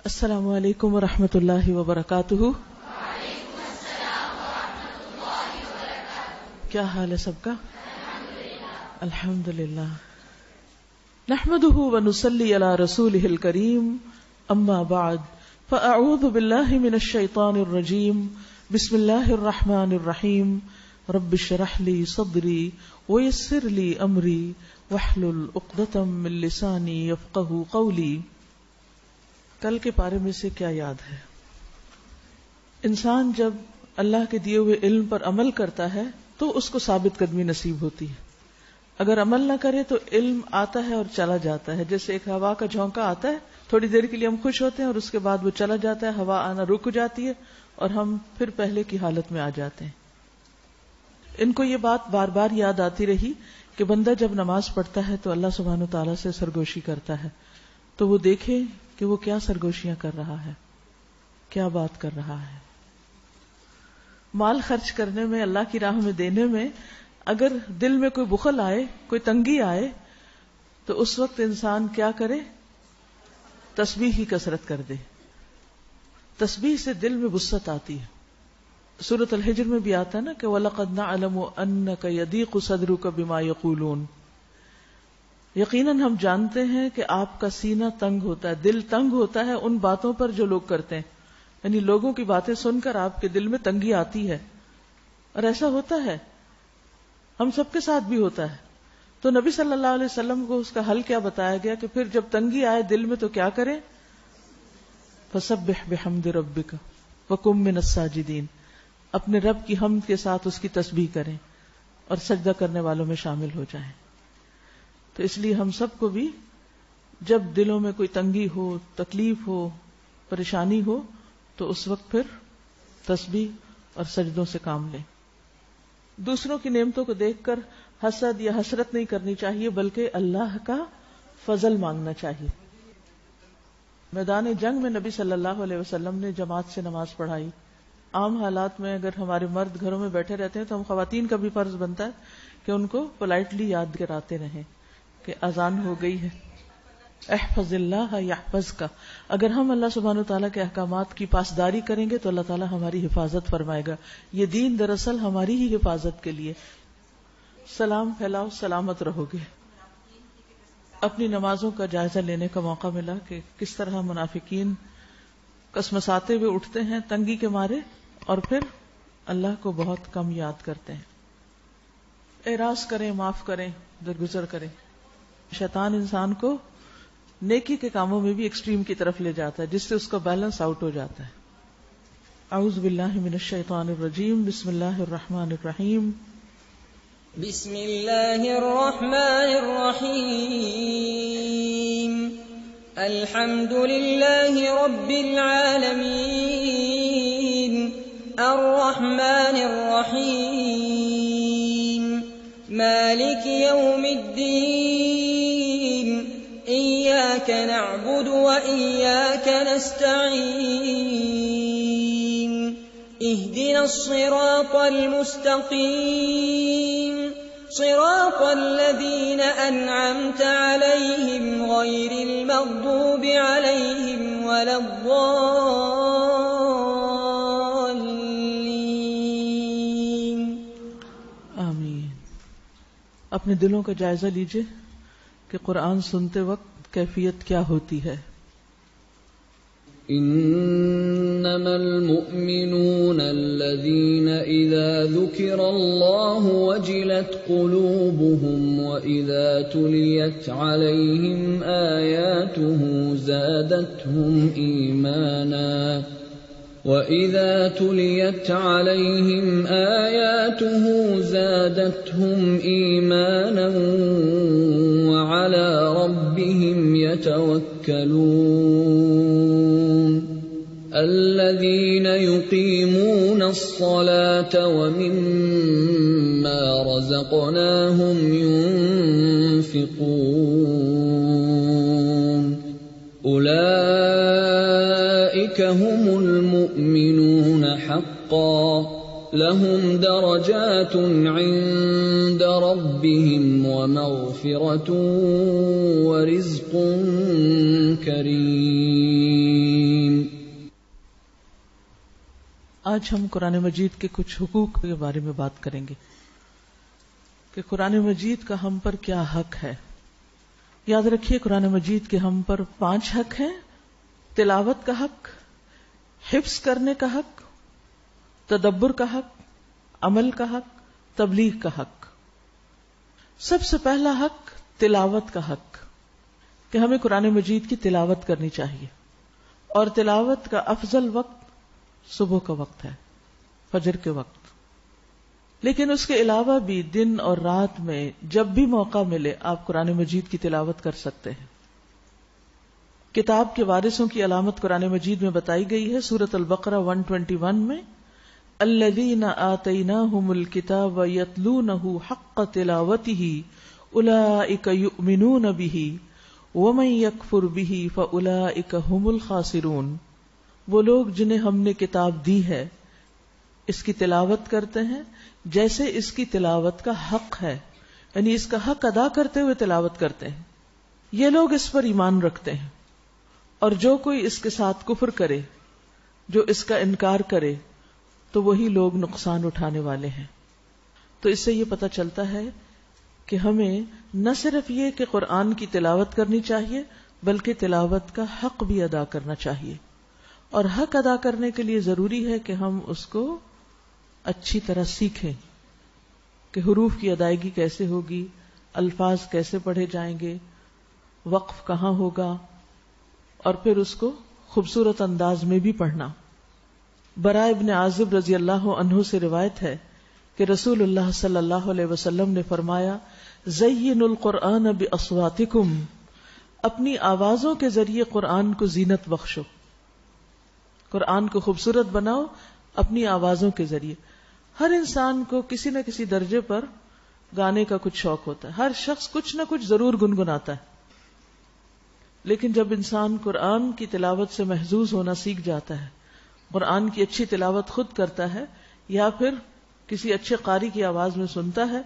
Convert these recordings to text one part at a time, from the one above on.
السلام علیکم ورحمۃ اللہ وبرکاتہ۔ وعلیکم السلام ورحمۃ اللہ وبرکاتہ۔ کیا حال ہے سب کا؟ الحمدللہ۔ الحمدللہ نحمده ونصلی علی رسولہ الکریم، اما بعد فاعوذ باللہ من الشیطان الرجیم، بسم اللہ الرحمن الرحیم، رب اشرح لی صدری ویسر لی امری واحلل عقدۃ من لسانی یفقہوا قولی۔ کل کے پارے میں سے کیا یاد ہے؟ انسان جب اللہ کے دیے ہوئے علم پر عمل کرتا ہے تو اس کو ثابت قدمی نصیب ہوتی ہے۔ اگر عمل نہ کرے تو علم آتا ہے اور چلا جاتا ہے، جیسے ایک ہوا کا جھونکا آتا ہے، تھوڑی دیر کے لیے ہم خوش ہوتے ہیں اور اس کے بعد وہ چلا جاتا ہے، ہوا آنا رک جاتی ہے اور ہم پھر پہلے کی حالت میں آ جاتے ہیں۔ ان کو یہ بات بار بار یاد آتی رہی کہ بندہ جب نماز پڑھتا ہے تو اللہ سبحانہ و تعالیٰ سے سرگوشی کرتا ہے، تو وہ دیکھے کہ وہ کیا سرگوشیاں کر رہا ہے، کیا بات کر رہا ہے۔ مال خرچ کرنے میں، اللہ کی راہ میں دینے میں اگر دل میں کوئی بخل آئے، کوئی تنگی آئے، تو اس وقت انسان کیا کرے؟ تسبیح کی کثرت کر دے۔ تسبیح سے دل میں وسعت آتی ہے۔ سورۃ الحجر میں بھی آتا ہے نا کہ وَلَقَدْ نَعْلَمُ أَنَّكَ يَضِيقُ صَدْرُكَ بِمَا يَقُولُونَ، یقیناً ہم جانتے ہیں کہ آپ کا سینہ تنگ ہوتا ہے، دل تنگ ہوتا ہے ان باتوں پر جو لوگ کرتے ہیں، یعنی لوگوں کی باتیں سن کر آپ کے دل میں تنگی آتی ہے، اور ایسا ہوتا ہے، ہم سب کے ساتھ بھی ہوتا ہے۔ تو نبی صلی اللہ علیہ وسلم کو اس کا حل کیا بتایا گیا کہ پھر جب تنگی آئے دل میں تو کیا کریں؟ فَسَبِّحْ بِحَمْدِ رَبِّكَ وَكُن مِّنَ السَّاجِدِينَ، اپنے رب کی حمد کے ساتھ اس کی تسبیح کریں اور سجدہ کرنے والوں میں شامل ہو جائیں۔ تو اس لیے ہم سب کو بھی جب دلوں میں کوئی تنگی ہو، تکلیف ہو، پریشانی ہو، تو اس وقت پھر تسبیح اور سجدوں سے کام لیں۔ دوسروں کی نعمتوں کو دیکھ کر حسد یا حسرت نہیں کرنی چاہیے، بلکہ اللہ کا فضل مانگنا چاہیے۔ میدان جنگ میں نبی صلی اللہ علیہ وسلم نے جماعت سے نماز پڑھائی۔ عام حالات میں اگر ہمارے مرد گھروں میں بیٹھے رہتے ہیں تو ہم خواتین کا بھی فرض بنتا ہے کہ ان کو پولائٹلی یاد کراتے رہیں کہ اذان ہو گئی ہے۔ احفظ اللہ یحفظک، اگر ہم اللہ سبحانہ وتعالیٰ کے احکامات کی پاسداری کریں گے تو اللہ تعالیٰ ہماری حفاظت فرمائے گا۔ یہ دین دراصل ہماری ہی حفاظت کے لیے۔ سلام پھیلاؤ، سلامت رہو گے۔ اپنی نمازوں کا جائزہ لینے کا موقع ملا کہ کس طرح منافقین کسمساتے ہوئے اٹھتے ہیں تنگی کے مارے اور پھر اللہ کو بہت کم یاد کرتے ہیں۔ اعراض کریں، معاف کریں، درگزر کریں۔ شیطان انسان کو نیکی کے کاموں میں بھی ایکسٹریم کی طرف لے جاتا ہے، جس سے اس کا بیلنس آؤٹ ہو جاتا ہے۔ اعوذ باللہ من الشیطان الرجیم، بسم اللہ الرحمن الرحیم۔ بسم اللہ الرحمن الرحیم۔ الحمد للہ رب العالمین، الرحمن الرحیم، مالک یوم الدین، إياك نعبد وإياك نستعين، اهدنا الصراط المستقيم، صراط الذين أنعمت عليهم غير المغضوب عليهم ولا الضالين۔ آمین۔ اپنے دلوں کا جائزہ لیجئے کہ قرآن سنتے وقت کیفیت کیا ہوتی ہے۔ انما المؤمنون الذين اذا ذكر الله وجلت قلوبهم واذا تليت عليهم آياته زادتهم ايمانا وَإِذَا تُلِيَتْ عَلَيْهِمْ آيَاتُهُ زَادَتْهُمْ إِيمَانًا وَعَلَى رَبِّهِمْ يَتَوَكَّلُونَ الَّذِينَ يُقِيمُونَ الصَّلَاةَ وَمِمَّا رَزَقْنَاهُمْ يُنْفِقُونَ أُولَئِكَ هُمُ المؤمنون حقا لهم درجات عند ربهم ومغفرة ورزق كريم۔ آج ہم قرآن مجید کے کچھ حقوق کے بارے میں بات کریں گے کہ قرآن مجید کا ہم پر کیا حق ہے. یاد رکھیے قرآن مجید کے ہم پر 5 حق ہیں: تلاوت کا حق، حفظ کرنے کا حق، تدبر کا حق، عمل کا حق، تبلیغ کا حق. سب سے پہلا حق تلاوت کا حق، کہ ہمیں قرآن مجید کی تلاوت کرنی چاہیے، اور تلاوت کا افضل وقت صبح کا وقت ہے، فجر کے وقت. لیکن اس کے علاوہ بھی دن اور رات میں جب بھی موقع ملے آپ قرآن مجید کی تلاوت کر سکتے ہیں. کتاب کے وارثوں کی علامت قرآن مجید میں بتائی گئی ہے. سورۃ البقرہ 121 میں الذین آتیناہم الکتاب یتلونہ حق تلاوتہ اولئک یؤمنون بہ ومن یکفر بہ فاولئک ھم الخاسرون. وہ لوگ جنہیں ہم نے کتاب دی ہے اس کی تلاوت کرتے ہیں جیسے اس کی تلاوت کا حق ہے، یعنی اس کا حق ادا کرتے ہوئے تلاوت کرتے ہیں. یہ لوگ اس پر ایمان رکھتے ہیں، اور جو کوئی اس کے ساتھ کفر کرے، جو اس کا انکار کرے، تو وہی لوگ نقصان اٹھانے والے ہیں. تو اس سے یہ پتہ چلتا ہے کہ ہمیں نہ صرف یہ کہ قرآن کی تلاوت کرنی چاہیے بلکہ تلاوت کا حق بھی ادا کرنا چاہیے. اور حق ادا کرنے کے لیے ضروری ہے کہ ہم اس کو اچھی طرح سیکھیں کہ حروف کی ادائیگی کیسے ہوگی، الفاظ کیسے پڑھے جائیں گے، وقف کہاں ہوگا، اور پھر اس کو خوبصورت انداز میں بھی پڑھنا. براء ابن عازب رضی اللہ عنہ سے روایت ہے کہ رسول اللہ صلی اللہ علیہ وسلم نے فرمایا: زینوا القرآن باصواتکم، اپنی آوازوں کے ذریعے قرآن کو زینت بخشو. قرآن کو خوبصورت بناؤ اپنی آوازوں کے ذریعے. ہر انسان کو کسی نہ کسی درجے پر گانے کا کچھ شوق ہوتا ہے، ہر شخص کچھ نہ کچھ ضرور گنگناتا ہے. لیکن جب انسان قرآن کی تلاوت سے محظوظ ہونا سیکھ جاتا ہے، قرآن کی اچھی تلاوت خود کرتا ہے یا پھر کسی اچھے قاری کی آواز میں سنتا ہے،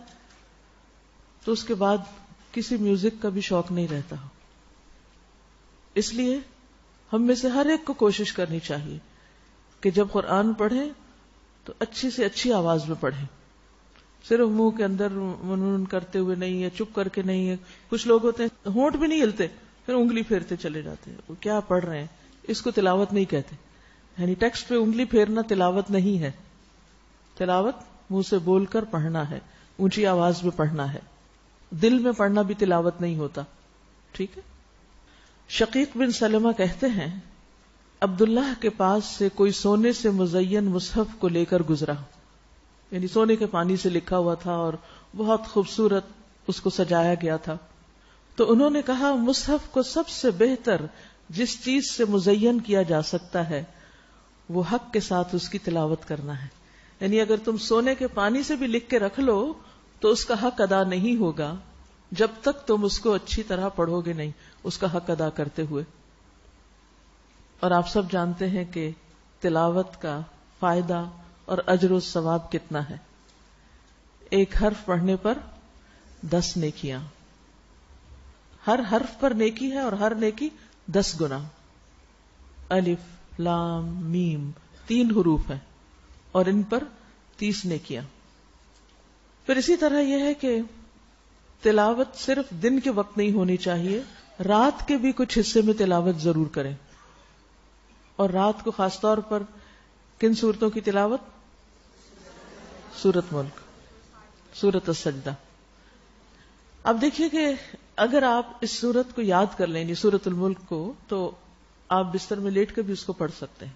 تو اس کے بعد کسی میوزک کا بھی شوق نہیں رہتا. اس لیے ہم میں سے ہر ایک کو کوشش کرنی چاہیے کہ جب قرآن پڑھیں تو اچھی سے اچھی آواز میں پڑھیں، صرف منہ کے اندر منون کرتے ہوئے نہیں ہے، چپ کر کے نہیں ہے. کچھ لوگ ہوتے ہیں ہونٹ بھی نہیں ہلتے، پھر انگلی پھیرتے چلے جاتے ہیں. وہ کیا پڑھ رہے ہیں؟ اس کو تلاوت نہیں کہتے. یعنی ٹیکسٹ پہ انگلی پھیرنا تلاوت نہیں ہے. تلاوت منہ سے بول کر پڑھنا ہے، اونچی آواز میں پڑھنا ہے. دل میں پڑھنا بھی تلاوت نہیں ہوتا. ٹھیک ہے. شقیق بن سلمہ کہتے ہیں عبداللہ کے پاس سے کوئی سونے سے مزین مصحف کو لے کر گزرا، یعنی سونے کے پانی سے لکھا ہوا تھا اور بہت خوبصورت اس کو سجایا گیا تھا. تو انہوں نے کہا مصحف کو سب سے بہتر جس چیز سے مزین کیا جا سکتا ہے وہ حق کے ساتھ اس کی تلاوت کرنا ہے. یعنی اگر تم سونے کے پانی سے بھی لکھ کے رکھ لو تو اس کا حق ادا نہیں ہوگا جب تک تم اس کو اچھی طرح پڑھو گے نہیں، اس کا حق ادا کرتے ہوئے. اور آپ سب جانتے ہیں کہ تلاوت کا فائدہ اور اجر و ثواب کتنا ہے. ایک حرف پڑھنے پر 10 نیکیاں، ہر حرف پر نیکی ہے اور ہر نیکی 10 گنا. الف لام میم 3 حروف ہیں اور ان پر 30 نیکیاں. پھر اسی طرح یہ ہے کہ تلاوت صرف دن کے وقت نہیں ہونی چاہیے، رات کے بھی کچھ حصے میں تلاوت ضرور کریں. اور رات کو خاص طور پر کن صورتوں کی تلاوت؟ سورۃ ملک، سورۃ السجدہ. اب دیکھیے کہ اگر آپ اس سورت کو یاد کر لیں، سورۃ الملک کو، تو آپ بستر میں لیٹ کر بھی اس کو پڑھ سکتے ہیں،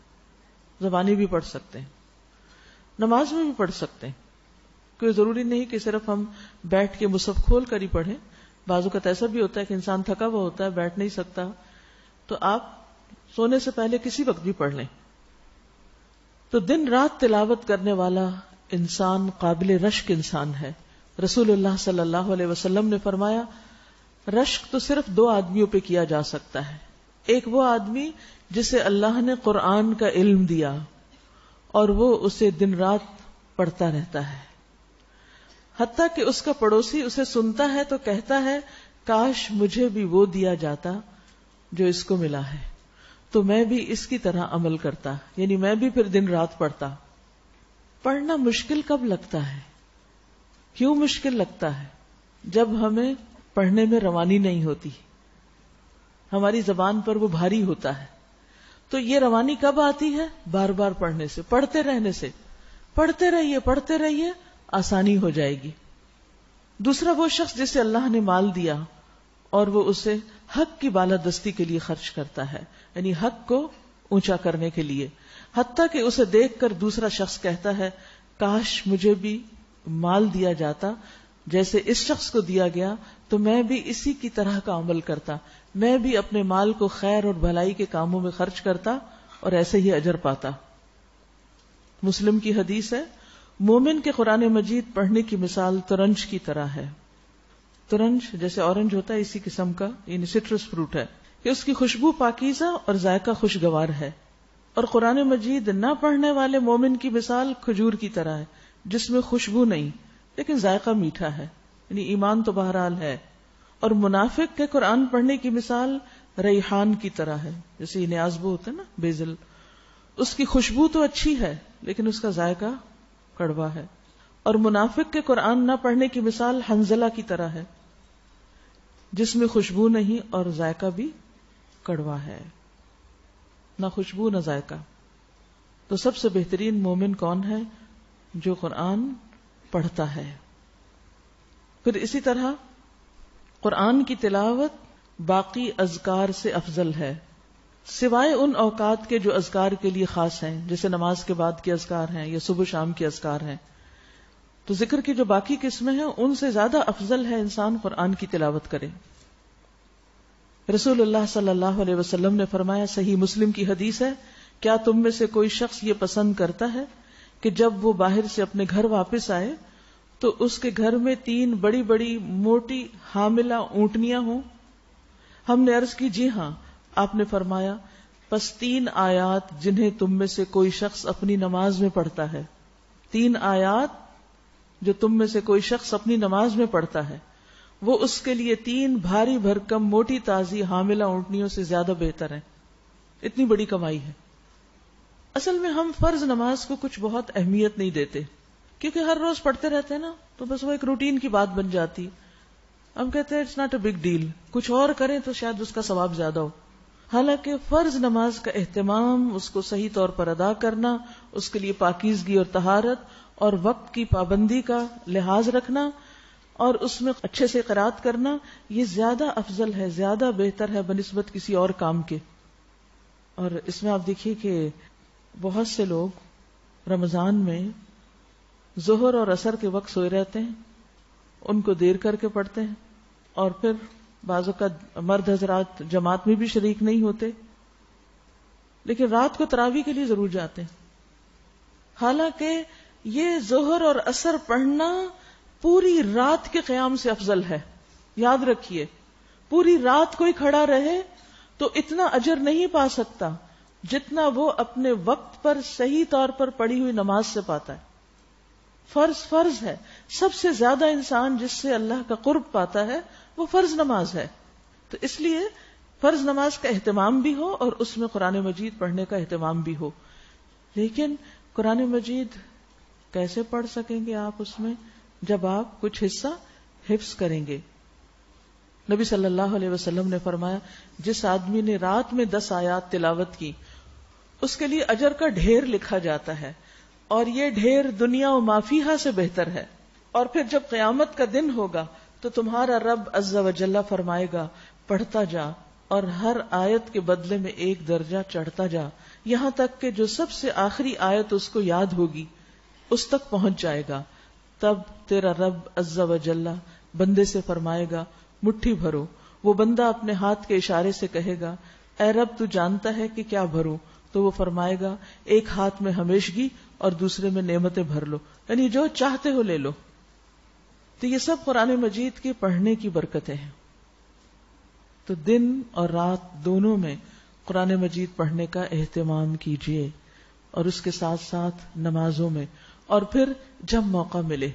زبانی بھی پڑھ سکتے ہیں، نماز میں بھی پڑھ سکتے ہیں. کوئی ضروری نہیں کہ صرف ہم بیٹھ کے مصحف کھول کر ہی پڑھیں. بعض اوقات ایسا بھی ہوتا ہے کہ انسان تھکا ہوا ہوتا ہے، بیٹھ نہیں سکتا، تو آپ سونے سے پہلے کسی وقت بھی پڑھ لیں. تو دن رات تلاوت کرنے والا انسان قابل رشک انسان ہے. رسول اللہ صلی اللہ علیہ وسلم نے فرمایا رشک تو صرف 2 آدمیوں پہ کیا جا سکتا ہے. ایک وہ آدمی جسے اللہ نے قرآن کا علم دیا اور وہ اسے دن رات پڑھتا رہتا ہے، حتیٰ کہ اس کا پڑوسی اسے سنتا ہے تو کہتا ہے کاش مجھے بھی وہ دیا جاتا جو اس کو ملا ہے، تو میں بھی اس کی طرح عمل کرتا، یعنی میں بھی پھر دن رات پڑھتا. پڑھنا مشکل کب لگتا ہے؟ کیوں مشکل لگتا ہے؟ جب ہمیں پڑھنے میں روانی نہیں ہوتی، ہماری زبان پر وہ بھاری ہوتا ہے. تو یہ روانی کب آتی ہے؟ بار بار پڑھنے سے، پڑھتے رہنے سے. پڑھتے رہیے آسانی ہو جائے گی. دوسرا وہ شخص جسے اللہ نے مال دیا اور وہ اسے حق کی بالادستی کے لیے خرچ کرتا ہے، یعنی حق کو اونچا کرنے کے لیے، حتیٰ کہ اسے دیکھ کر دوسرا شخص کہتا ہے کاش مجھے بھی مال دیا جاتا جیسے اس شخص کو دیا گیا تو میں بھی اسی کی طرح کا عمل کرتا، میں بھی اپنے مال کو خیر اور بھلائی کے کاموں میں خرچ کرتا اور ایسے ہی اجر پاتا. مسلم کی حدیث ہے، مومن کے قرآن مجید پڑھنے کی مثال ترنج کی طرح ہے. ترنج جیسے اورنج ہوتا ہے اسی قسم کا، یعنی سٹرس فروٹ ہے کہ اس کی خوشبو پاکیزہ اور ذائقہ خوشگوار ہے. اور قرآن مجید نہ پڑھنے والے مومن کی مثال کھجور کی طرح ہے جس میں خوشبو نہیں لیکن ذائقہ میٹھا ہے، یعنی ایمان تو بہرحال ہے. اور منافق کے قرآن پڑھنے کی مثال ریحان کی طرح ہے، جیسے یہ نیازبو ہوتا ہے نا، بیزل، اس کی خوشبو تو اچھی ہے لیکن اس کا ذائقہ کڑوا ہے. اور منافق کے قرآن نہ پڑھنے کی مثال حنظلہ کی طرح ہے جس میں خوشبو نہیں اور ذائقہ بھی کڑوا ہے، نہ خوشبو نہ ذائقہ. تو سب سے بہترین مومن کون ہے؟ جو قرآن پڑھتا ہے. پھر اسی طرح قرآن کی تلاوت باقی اذکار سے افضل ہے، سوائے ان اوقات کے جو اذکار کے لیے خاص ہیں، جیسے نماز کے بعد کے اذکار ہیں یا صبح شام کے اذکار ہیں. تو ذکر کی جو باقی قسمیں ہیں ان سے زیادہ افضل ہے انسان قرآن کی تلاوت کرے. رسول اللہ صلی اللہ علیہ وسلم نے فرمایا، صحیح مسلم کی حدیث ہے، کیا تم میں سے کوئی شخص یہ پسند کرتا ہے کہ جب وہ باہر سے اپنے گھر واپس آئے تو اس کے گھر میں 3 بڑی بڑی موٹی حاملہ اونٹنیاں ہوں؟ ہم نے عرض کی جی ہاں. آپ نے فرمایا پس 3 آیات جنہیں تم میں سے کوئی شخص اپنی نماز میں پڑھتا ہے، 3 آیات جو تم میں سے کوئی شخص اپنی نماز میں پڑھتا ہے وہ اس کے لیے 3 بھاری بھرکم موٹی تازی حاملہ اونٹنیوں سے زیادہ بہتر ہے. اتنی بڑی کمائی ہے. اصل میں ہم فرض نماز کو کچھ بہت اہمیت نہیں دیتے کیونکہ ہر روز پڑھتے رہتے ہیں نا، تو بس وہ ایک روٹین کی بات بن جاتی. ہم کہتے ہیں it's not a big deal, کچھ اور کریں تو شاید اس کا ثواب زیادہ ہو. حالانکہ فرض نماز کا اہتمام، اس کو صحیح طور پر ادا کرنا، اس کے لیے پاکیزگی اور طہارت اور وقت کی پابندی کا لحاظ رکھنا اور اس میں اچھے سے قرات کرنا، یہ زیادہ افضل ہے، زیادہ بہتر ہے بنسبت کسی اور کام کے. اور اس میں آپ دیکھیے کہ بہت سے لوگ رمضان میں ظہر اور عصر کے وقت سوئے رہتے ہیں، ان کو دیر کر کے پڑھتے ہیں، اور پھر بعض اوقات مرد حضرات جماعت میں بھی شریک نہیں ہوتے لیکن رات کو تراویح کے لیے ضرور جاتے ہیں. حالانکہ یہ ظہر اور عصر پڑھنا پوری رات کے قیام سے افضل ہے. یاد رکھیے، پوری رات کوئی کھڑا رہے تو اتنا اجر نہیں پا سکتا جتنا وہ اپنے وقت پر صحیح طور پر پڑھی ہوئی نماز سے پاتا ہے. فرض ہے. سب سے زیادہ انسان جس سے اللہ کا قرب پاتا ہے وہ فرض نماز ہے. تو اس لیے فرض نماز کا اہتمام بھی ہو اور اس میں قرآن مجید پڑھنے کا اہتمام بھی ہو. لیکن قرآن مجید کیسے پڑھ سکیں گے آپ اس میں جب آپ کچھ حصہ حفظ کریں گے؟ نبی صلی اللہ علیہ وسلم نے فرمایا، جس آدمی نے رات میں 10 آیات تلاوت کی اس کے لیے اجر کا ڈھیر لکھا جاتا ہے، اور یہ ڈھیر دنیا و ما فیہا سے بہتر ہے. اور پھر جب قیامت کا دن ہوگا تو تمہارا رب عز و جل فرمائے گا، پڑھتا جا اور ہر آیت کے بدلے میں 1 درجہ چڑھتا جا، یہاں تک کہ جو سب سے آخری آیت اس کو یاد ہوگی اس تک پہنچ جائے گا. تب تیرا رب عز و جل بندے سے فرمائے گا، مٹھی بھرو. وہ بندہ اپنے ہاتھ کے اشارے سے کہے گا، اے رب تو جانتا ہے کہ کیا بھروں. تو وہ فرمائے گا، ایک ہاتھ میں ہمیشگی اور دوسرے میں نعمتیں بھر لو، یعنی جو چاہتے ہو لے لو. تو یہ سب قرآن مجید کے پڑھنے کی برکتیں ہیں. تو دن اور رات دونوں میں قرآن مجید پڑھنے کا اہتمام کیجیے، اور اس کے ساتھ ساتھ نمازوں میں، اور پھر جب موقع ملے.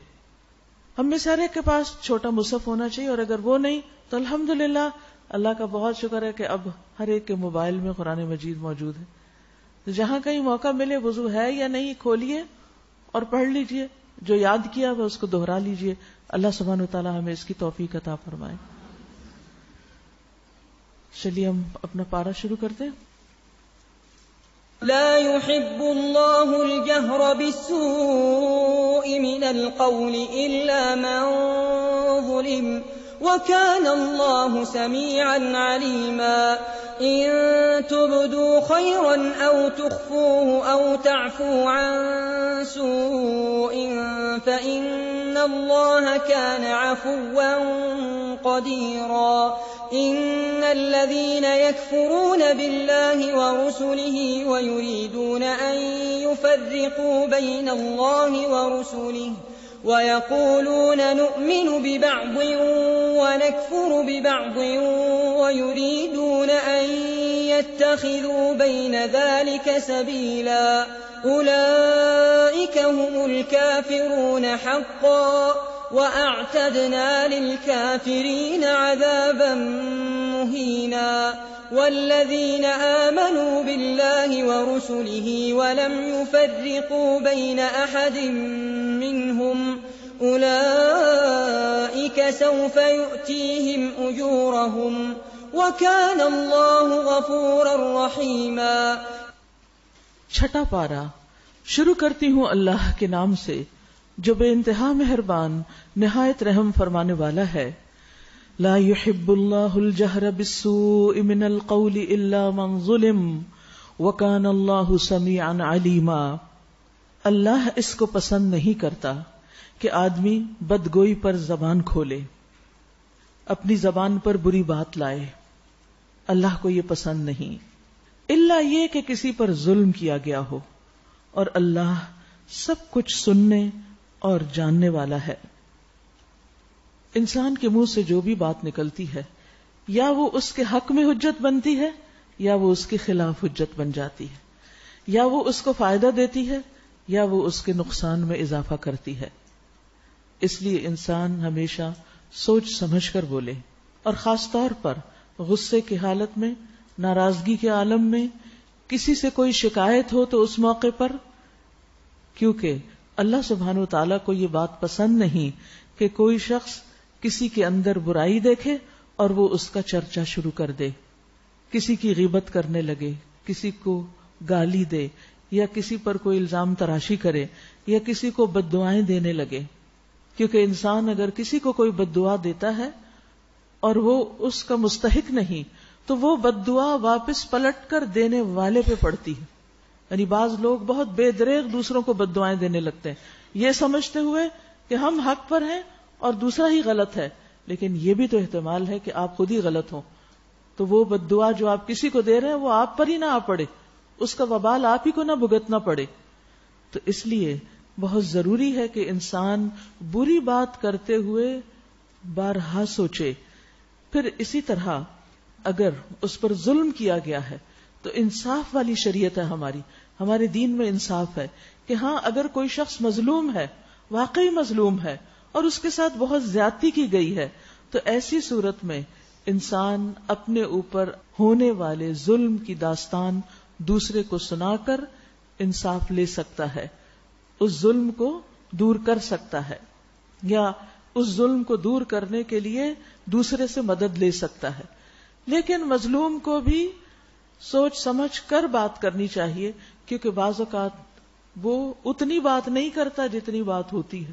ہم میں سارے کے پاس چھوٹا مصحف ہونا چاہیے، اور اگر وہ نہیں تو الحمدللہ اللہ کا بہت شکر ہے کہ اب ہر ایک کے موبائل میں قرآن مجید موجود ہے. جہاں کہیں موقع ملے، وضو ہے یا نہیں، کھولیے اور پڑھ لیجئے، جو یاد کیا وہ اس کو دہرا لیجئے. اللہ سبحانہ وتعالی ہمیں اس کی توفیق عطا فرمائے. چلیے ہم اپنا پارہ شروع کرتے ہیں. لا يحب الله الجهر بالسوء من القول إلا من ظلم وكان الله سميعا عليما. إن تبدوا خيرا أو تخفوه أو تعفوا عن سوء فإن الله كان عفوا قديرا. إن الذين يكفرون بالله ورسله ويريدون أن يفرقوا بين الله ورسله ويقولون نؤمن ببعض ونكفر ببعض ويريدون أن يتخذوا بين ذلك سبيلا أولئك هم الكافرون حقا وأعتدنا للكافرين عذابا مهينا. والذين آمنوا بالله ورسله ولم يفرقوا بين أحد منهم أولئك سوف يؤتيهم أجورهم وكان الله غفورا رحيما. چھٹا پارہ. شروع کرتی ہوں اللہ کے نام سے جو بے انتہا مہربان نہایت رحم فرمانے والا ہے. لا يحب اللہ الجہر بالسوء من القول الا من ظلم وكان اللہ سمیعا علیما. اللہ اس کو پسند نہیں کرتا کہ آدمی بدگوئی پر زبان کھولے، اپنی زبان پر بری بات لائے. اللہ کو یہ پسند نہیں، الا یہ کہ کسی پر ظلم کیا گیا ہو، اور اللہ سب کچھ سننے اور جاننے والا ہے. انسان کے منہ سے جو بھی بات نکلتی ہے یا وہ اس کے حق میں حجت بنتی ہے یا وہ اس کے خلاف حجت بن جاتی ہے، یا وہ اس کو فائدہ دیتی ہے یا وہ اس کے نقصان میں اضافہ کرتی ہے. اس لیے انسان ہمیشہ سوچ سمجھ کر بولے، اور خاص طور پر غصے کی حالت میں، ناراضگی کے عالم میں، کسی سے کوئی شکایت ہو تو اس موقع پر، کیونکہ اللہ سبحانہ وتعالیٰ کو یہ بات پسند نہیں کہ کوئی شخص کسی کے اندر برائی دیکھے اور وہ اس کا چرچا شروع کر دے، کسی کی غیبت کرنے لگے، کسی کو گالی دے، یا کسی پر کوئی الزام تراشی کرے، یا کسی کو بد دعائیں دینے لگے. کیونکہ انسان اگر کسی کو کوئی بد دعا دیتا ہے اور وہ اس کا مستحق نہیں تو وہ بد دعا واپس پلٹ کر دینے والے پہ پڑتی ہے. یعنی بعض لوگ بہت بے دریغ دوسروں کو بد دعائیں دینے لگتے ہیں، یہ سمجھتے ہوئے کہ ہم حق پر ہیں اور دوسرا ہی غلط ہے، لیکن یہ بھی تو احتمال ہے کہ آپ خود ہی غلط ہوں. تو وہ بد دعا جو آپ کسی کو دے رہے ہیں وہ آپ پر ہی نہ آ پڑے، اس کا وبال آپ ہی کو نہ بھگتنا پڑے. تو اس لیے بہت ضروری ہے کہ انسان بری بات کرتے ہوئے بارہا سوچے. پھر اسی طرح اگر اس پر ظلم کیا گیا ہے تو انصاف والی شریعت ہے ہمارے دین میں انصاف ہے کہ ہاں اگر کوئی شخص مظلوم ہے، واقعی مظلوم ہے اور اس کے ساتھ بہت زیادتی کی گئی ہے، تو ایسی صورت میں انسان اپنے اوپر ہونے والے ظلم کی داستان دوسرے کو سنا کر انصاف لے سکتا ہے، اس ظلم کو دور کر سکتا ہے، یا اس ظلم کو دور کرنے کے لیے دوسرے سے مدد لے سکتا ہے. لیکن مظلوم کو بھی سوچ سمجھ کر بات کرنی چاہیے، کیونکہ بعض اوقات وہ اتنی بات نہیں کرتا جتنی بات ہوتی ہے،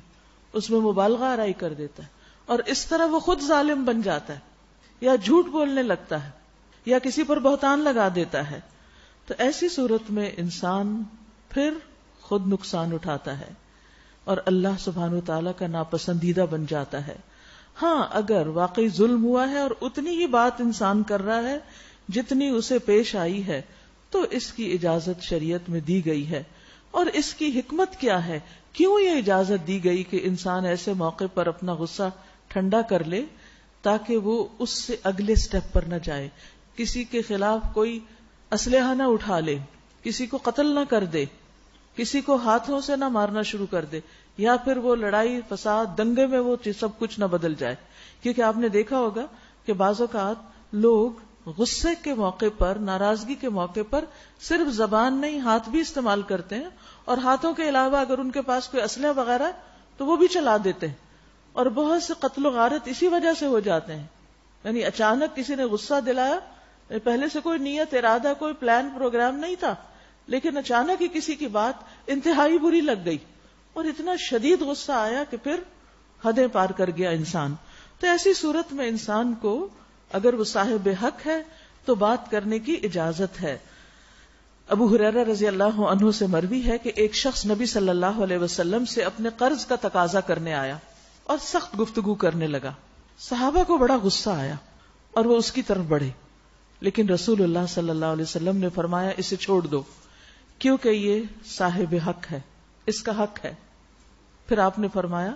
اس میں مبالغہ آرائی کر دیتا ہے، اور اس طرح وہ خود ظالم بن جاتا ہے، یا جھوٹ بولنے لگتا ہے، یا کسی پر بہتان لگا دیتا ہے. تو ایسی صورت میں انسان پھر خود نقصان اٹھاتا ہے اور اللہ سبحانہ وتعالیٰ کا ناپسندیدہ بن جاتا ہے. ہاں اگر واقعی ظلم ہوا ہے اور اتنی ہی بات انسان کر رہا ہے جتنی اسے پیش آئی ہے تو اس کی اجازت شریعت میں دی گئی ہے. اور اس کی حکمت کیا ہے، کیوں یہ اجازت دی گئی کہ انسان ایسے موقع پر اپنا غصہ ٹھنڈا کر لے تاکہ وہ اس سے اگلے سٹیپ پر نہ جائے، کسی کے خلاف کوئی اسلحہ نہ اٹھا لے، کسی کو قتل نہ کر دے، کسی کو ہاتھوں سے نہ مارنا شروع کر دے، یا پھر وہ لڑائی فساد دنگے میں وہ سب کچھ نہ بدل جائے. کیونکہ آپ نے دیکھا ہوگا کہ بعض اوقات لوگ غصے کے موقع پر، ناراضگی کے موقع پر صرف زبان نہیں، ہاتھ بھی استعمال کرتے ہیں، اور ہاتھوں کے علاوہ اگر ان کے پاس کوئی اسلحہ وغیرہ تو وہ بھی چلا دیتے ہیں، اور بہت سے قتل و غارت اسی وجہ سے ہو جاتے ہیں. یعنی اچانک کسی نے غصہ دلایا، پہلے سے کوئی نیت، ارادہ، کوئی پلان پروگرام نہیں تھا، لیکن اچانک ہی کسی کی بات انتہائی بری لگ گئی اور اتنا شدید غصہ آیا کہ پھر حدیں پار کر گیا انسان. تو ایسی صورت میں انسان کو اگر وہ صاحب حق ہے تو بات کرنے کی اجازت ہے. ابو ہریرہ رضی اللہ عنہ سے مروی ہے کہ ایک شخص نبی صلی اللہ علیہ وسلم سے اپنے قرض کا تقاضا کرنے آیا اور سخت گفتگو کرنے لگا. صحابہ کو بڑا غصہ آیا اور وہ اس کی طرف بڑھے، لیکن رسول اللہ صلی اللہ علیہ وسلم نے فرمایا اسے چھوڑ دو، کیونکہ یہ صاحب حق ہے، اس کا حق ہے. پھر آپ نے فرمایا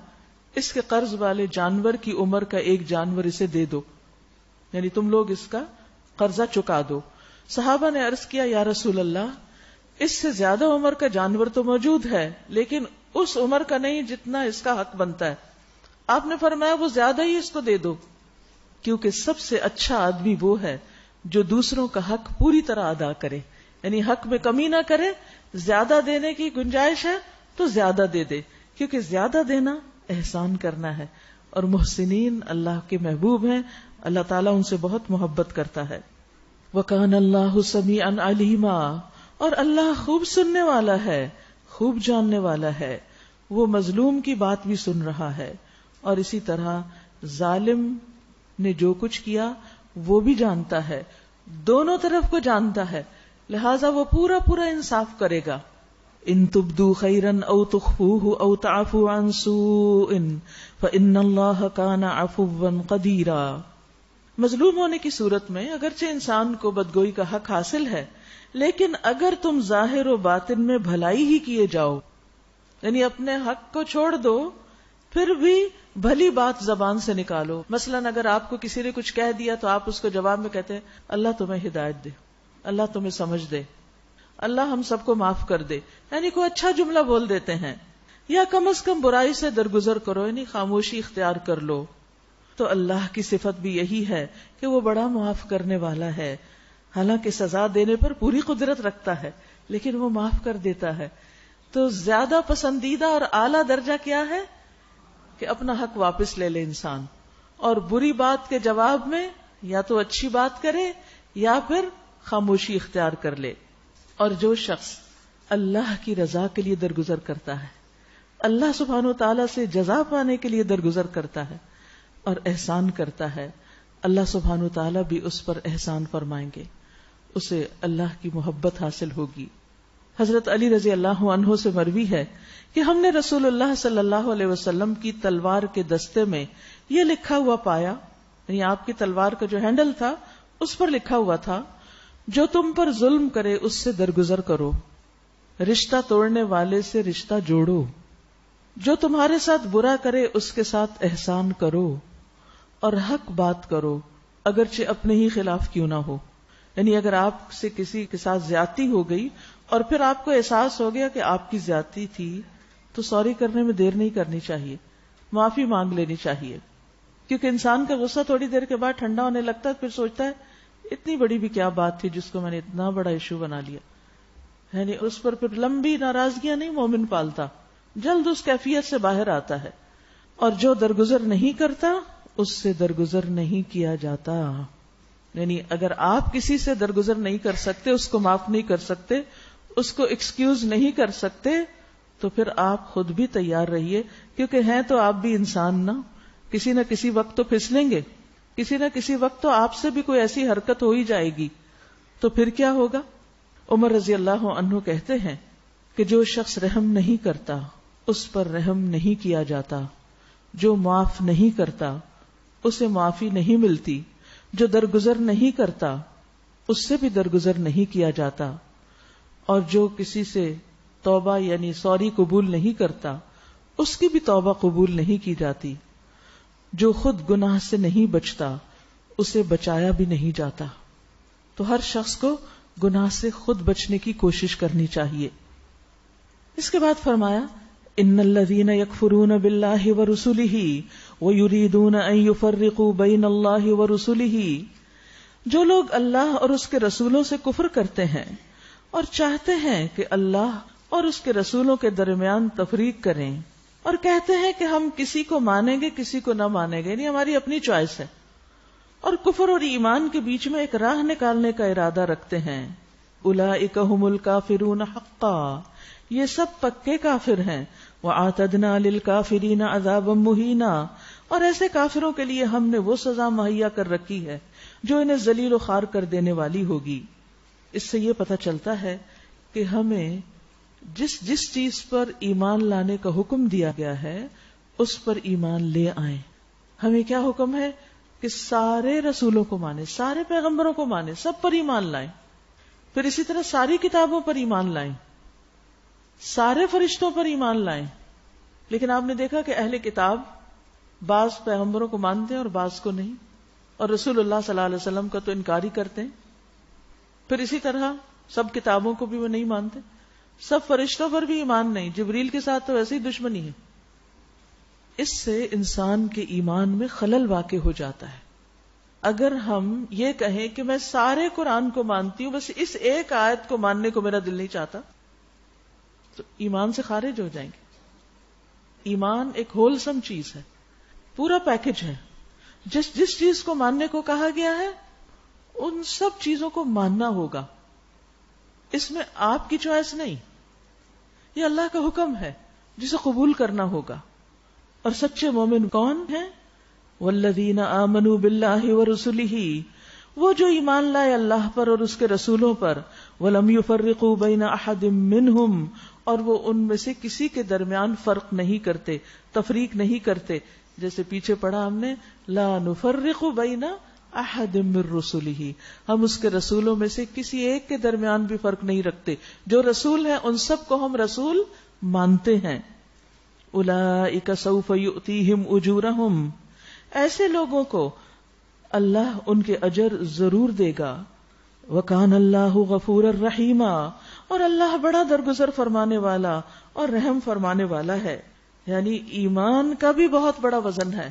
اس کے قرض والے جانور کی عمر کا ایک جانور اسے دے دو، یعنی تم لوگ اس کا قرضہ چکا دو. صحابہ نے عرض کیا یا رسول اللہ، اس سے زیادہ عمر کا جانور تو موجود ہے، لیکن اس عمر کا نہیں جتنا اس کا حق بنتا ہے. آپ نے فرمایا وہ زیادہ ہی اس کو دے دو، کیونکہ سب سے اچھا آدمی وہ ہے جو دوسروں کا حق پوری طرح ادا کرے، یعنی حق میں کمی نہ کرے. زیادہ دینے کی گنجائش ہے تو زیادہ دے دے، کیونکہ زیادہ دینا احسان کرنا ہے، اور محسنین اللہ کے محبوب ہیں، اللہ تعالیٰ ان سے بہت محبت کرتا ہے. وَكَانَ اللَّهُ سَمِيعًا عَلِيمًا، اور اللہ خوب سننے والا ہے، خوب جاننے والا ہے. وہ مظلوم کی بات بھی سن رہا ہے، اور اسی طرح ظالم نے جو کچھ کیا وہ بھی جانتا ہے، دونوں طرف کو جانتا ہے، لہذا وہ پورا پورا انصاف کرے گا. ان تبدوا خیرا او تخفوه او تعفوا عن سوء فان اللہ کان عفوا قدیرا. مظلوم ہونے کی صورت میں اگرچہ انسان کو بدگوئی کا حق حاصل ہے، لیکن اگر تم ظاہر و باطن میں بھلائی ہی کیے جاؤ، یعنی اپنے حق کو چھوڑ دو پھر بھی بھلی بات زبان سے نکالو. مثلا اگر آپ کو کسی نے کچھ کہہ دیا تو آپ اس کو جواب میں کہتے ہیں اللہ تمہیں ہدایت دے، اللہ تمہیں سمجھ دے، اللہ ہم سب کو معاف کر دے، یعنی کوئی اچھا جملہ بول دیتے ہیں. یا کم از کم برائی سے درگزر کرو، یعنی خاموشی اختیار کر لو. تو اللہ کی صفت بھی یہی ہے کہ وہ بڑا معاف کرنے والا ہے، حالانکہ سزا دینے پر پوری قدرت رکھتا ہے لیکن وہ معاف کر دیتا ہے. تو زیادہ پسندیدہ اور اعلیٰ درجہ کیا ہے کہ اپنا حق واپس لے لے انسان، اور بری بات کے جواب میں یا تو اچھی بات کرے یا پھر خاموشی اختیار کر لے. اور جو شخص اللہ کی رضا کے لیے درگزر کرتا ہے، اللہ سبحانہ و تعالیٰ سے جزا پانے کے لیے درگزر کرتا ہے اور احسان کرتا ہے، اللہ سبحانہ و تعالیٰ بھی اس پر احسان فرمائیں گے، اسے اللہ کی محبت حاصل ہوگی. حضرت علی رضی اللہ عنہ سے مروی ہے کہ ہم نے رسول اللہ صلی اللہ علیہ وسلم کی تلوار کے دستے میں یہ لکھا ہوا پایا، یعنی آپ کی تلوار کا جو ہینڈل تھا اس پر لکھا ہوا تھا جو تم پر ظلم کرے اس سے درگزر کرو، رشتہ توڑنے والے سے رشتہ جوڑو، جو تمہارے ساتھ برا کرے اس کے ساتھ احسان کرو، اور حق بات کرو اگرچہ اپنے ہی خلاف کیوں نہ ہو. یعنی اگر آپ سے کسی کے ساتھ زیادتی ہو گئی اور پھر آپ کو احساس ہو گیا کہ آپ کی زیادتی تھی تو سوری کرنے میں دیر نہیں کرنی چاہیے، معافی مانگ لینی چاہیے. کیونکہ انسان کا غصہ تھوڑی دیر کے بعد ٹھنڈا ہونے لگتا ہے، پھر سوچتا ہے اتنی بڑی بھی کیا بات تھی جس کو میں نے اتنا بڑا ایشو بنا لیا. یعنی اس پر پھر لمبی ناراضگیاں نہیں مومن پالتا، جلد اس کیفیت سے باہر آتا ہے. اور جو درگزر نہیں کرتا اس سے درگزر نہیں کیا جاتا. یعنی اگر آپ کسی سے درگزر نہیں کر سکتے، اس کو معاف نہیں کر سکتے، اس کو ایکسکیوز نہیں کر سکتے، تو پھر آپ خود بھی تیار رہیے، کیونکہ ہیں تو آپ بھی انسان نا، کسی نہ کسی وقت تو پھسلیں گے، کسی نہ کسی وقت تو آپ سے بھی کوئی ایسی حرکت ہو ہی جائے گی، تو پھر کیا ہوگا؟ عمر رضی اللہ عنہ کہتے ہیں کہ جو شخص رحم نہیں کرتا اس پر رحم نہیں کیا جاتا، جو معاف نہیں کرتا اسے معافی نہیں ملتی، جو درگزر نہیں کرتا اس سے بھی درگزر نہیں کیا جاتا، اور جو کسی سے توبہ یعنی سوری قبول نہیں کرتا اس کی بھی توبہ قبول نہیں کی جاتی، جو خود گناہ سے نہیں بچتا اسے بچایا بھی نہیں جاتا. تو ہر شخص کو گناہ سے خود بچنے کی کوشش کرنی چاہیے. اس کے بعد فرمایا ان الذين يكفرون بالله ورسله ويريدون ان يفرقوا بين الله ورسله، جو لوگ اللہ اور اس کے رسولوں سے کفر کرتے ہیں اور چاہتے ہیں کہ اللہ اور اس کے رسولوں کے درمیان تفریق کریں اور کہتے ہیں کہ ہم کسی کو مانیں گے کسی کو نہ مانیں گے، یعنی ہماری اپنی چوائس ہے، اور کفر اور ایمان کے بیچ میں ایک راہ نکالنے کا ارادہ رکھتے ہیں، اولئک ھم الکافرون حقا، یہ سب پکے کافر ہیں، وَأَعْتَدْنَا لِلْكَافِرِينَ عَذَابًا مُهِينًا، اور ایسے کافروں کے لیے ہم نے وہ سزا مہیا کر رکھی ہے جو انہیں ذلیل و خوار کر دینے والی ہوگی۔ اس سے یہ پتہ چلتا ہے کہ ہمیں جس چیز پر ایمان لانے کا حکم دیا گیا ہے اس پر ایمان لے آئیں۔ ہمیں کیا حکم ہے کہ سارے رسولوں کو مانیں، سارے پیغمبروں کو مانیں، سب پر ایمان لائیں، پھر اسی طرح ساری کتابوں پر ایمان لائیں، سارے فرشتوں پر ایمان لائیں۔ لیکن آپ نے دیکھا کہ اہل کتاب بعض پیغمبروں کو مانتے ہیں اور بعض کو نہیں، اور رسول اللہ صلی اللہ علیہ وسلم کا تو انکار ہی کرتے ہیں۔ پھر اسی طرح سب کتابوں کو بھی وہ نہیں مانتے، سب فرشتوں پر بھی ایمان نہیں، جبریل کے ساتھ تو ویسے ہی دشمنی ہے۔ اس سے انسان کے ایمان میں خلل واقع ہو جاتا ہے۔ اگر ہم یہ کہیں کہ میں سارے قرآن کو مانتی ہوں، بس اس ایک آیت کو ماننے کو میرا دل نہیں چاہتا، تو ایمان سے خارج ہو جائیں گے۔ ایمان ایک ہولسم چیز ہے، پورا پیکج ہے۔ جس چیز کو ماننے کو کہا گیا ہے ان سب چیزوں کو ماننا ہوگا، اس میں آپ کی چوائس نہیں، یہ اللہ کا حکم ہے جسے قبول کرنا ہوگا۔ اور سچے مومن کون ہیں؟ والذین آمنوا باللہ ورسلہ، وہ جو ایمان لائے اللہ پر اور اس کے رسولوں پر، ولم یفرقوا بین احد منہم، اور وہ ان میں سے کسی کے درمیان فرق نہیں کرتے، تفریق نہیں کرتے، جیسے پیچھے پڑھا ہم نے لا نفرق بین احد من رسلہ، ہم اس کے رسولوں میں سے کسی ایک کے درمیان بھی فرق نہیں رکھتے، جو رسول ہیں ان سب کو ہم رسول مانتے ہیں۔ اولئک سوف یؤتیہم اجورہم، ایسے لوگوں کو اللہ ان کے اجر ضرور دے گا۔ وکان اللہ غفورا رحیما، اور اللہ بڑا درگزر فرمانے والا اور رحم فرمانے والا ہے۔ یعنی ایمان کا بھی بہت بڑا وزن ہے۔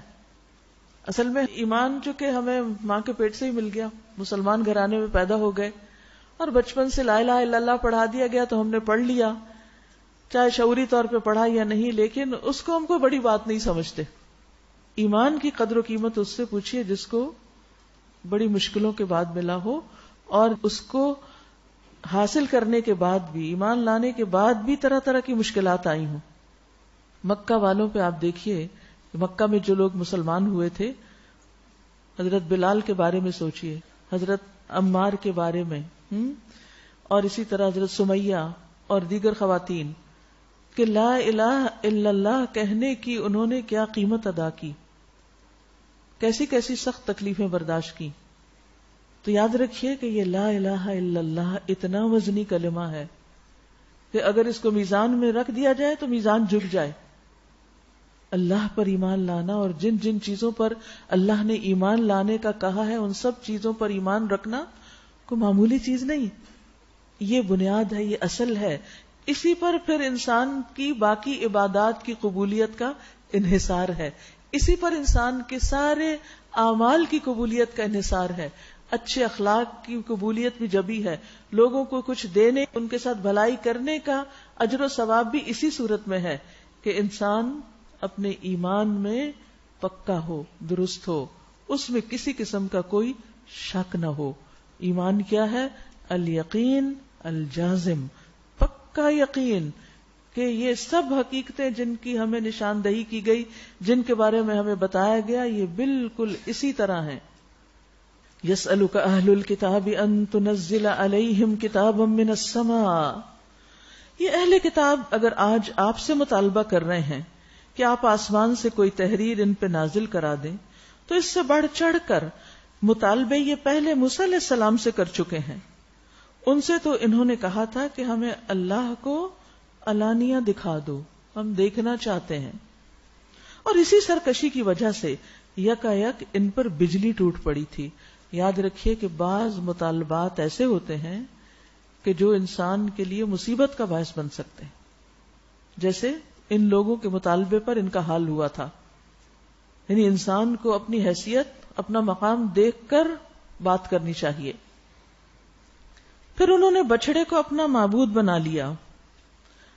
اصل میں ایمان جو کہ ہمیں ماں کے پیٹ سے ہی مل گیا، مسلمان گھرانے میں پیدا ہو گئے اور بچپن سے لا الہ الا اللہ پڑھا دیا گیا تو ہم نے پڑھ لیا، چاہے شعوری طور پہ پڑھا یا نہیں، لیکن اس کو ہم کو بڑی بات نہیں سمجھتے۔ ایمان کی قدر و قیمت اس سے پوچھئے جس کو بڑی مشکلوں کے بعد ملا ہو، اور اس کو حاصل کرنے کے بعد بھی، ایمان لانے کے بعد بھی طرح طرح کی مشکلات آئی ہوں۔ مکہ والوں پہ آپ دیکھیے، مکہ میں جو لوگ مسلمان ہوئے تھے، حضرت بلال کے بارے میں سوچئے، حضرت عمار کے بارے میں، اور اسی طرح حضرت سمیہ اور دیگر خواتین، کہ لا الہ الا اللہ کہنے کی انہوں نے کیا قیمت ادا کی، کیسی کیسی سخت تکلیفیں برداشت کی۔ تو یاد رکھیے کہ یہ لا الہ الا اللہ اتنا وزنی کلمہ ہے کہ اگر اس کو میزان میں رکھ دیا جائے تو میزان جھک جائے۔ اللہ پر ایمان لانا اور جن جن چیزوں پر اللہ نے ایمان لانے کا کہا ہے ان سب چیزوں پر ایمان رکھنا کوئی معمولی چیز نہیں، یہ بنیاد ہے، یہ اصل ہے۔ اسی پر پھر انسان کی باقی عبادات کی قبولیت کا انحصار ہے، اسی پر انسان کے سارے اعمال کی قبولیت کا انحصار ہے۔ اچھے اخلاق کی قبولیت بھی جبھی ہے، لوگوں کو کچھ دینے، ان کے ساتھ بھلائی کرنے کا اجر و ثواب بھی اسی صورت میں ہے کہ انسان اپنے ایمان میں پکا ہو، درست ہو، اس میں کسی قسم کا کوئی شک نہ ہو۔ ایمان کیا ہے؟ الیقین الجازم، پکا یقین کہ یہ سب حقیقتیں جن کی ہمیں نشاندہی کی گئی، جن کے بارے میں ہمیں بتایا گیا، یہ بالکل اسی طرح ہیں۔ یسألک اہل الکتاب ان تنزل علیہم کتابا من السماء، یہ اہل کتاب اگر آج آپ سے مطالبہ کر رہے ہیں کہ آپ آسمان سے کوئی تحریر ان پہ نازل کرا دیں، تو اس سے بڑھ چڑھ کر مطالبے یہ پہلے موسیٰ علیہ السلام سے کر چکے ہیں۔ ان سے تو انہوں نے کہا تھا کہ ہمیں اللہ کو علانیہ دکھا دو، ہم دیکھنا چاہتے ہیں، اور اسی سرکشی کی وجہ سے یکا یک ان پر بجلی ٹوٹ پڑی تھی۔ یاد رکھیے کہ بعض مطالبات ایسے ہوتے ہیں کہ جو انسان کے لیے مصیبت کا باعث بن سکتے ہیں، جیسے ان لوگوں کے مطالبے پر ان کا حال ہوا تھا۔ یعنی انسان کو اپنی حیثیت، اپنا مقام دیکھ کر بات کرنی چاہیے. پھر انہوں نے بچڑے کو اپنا معبود بنا لیا،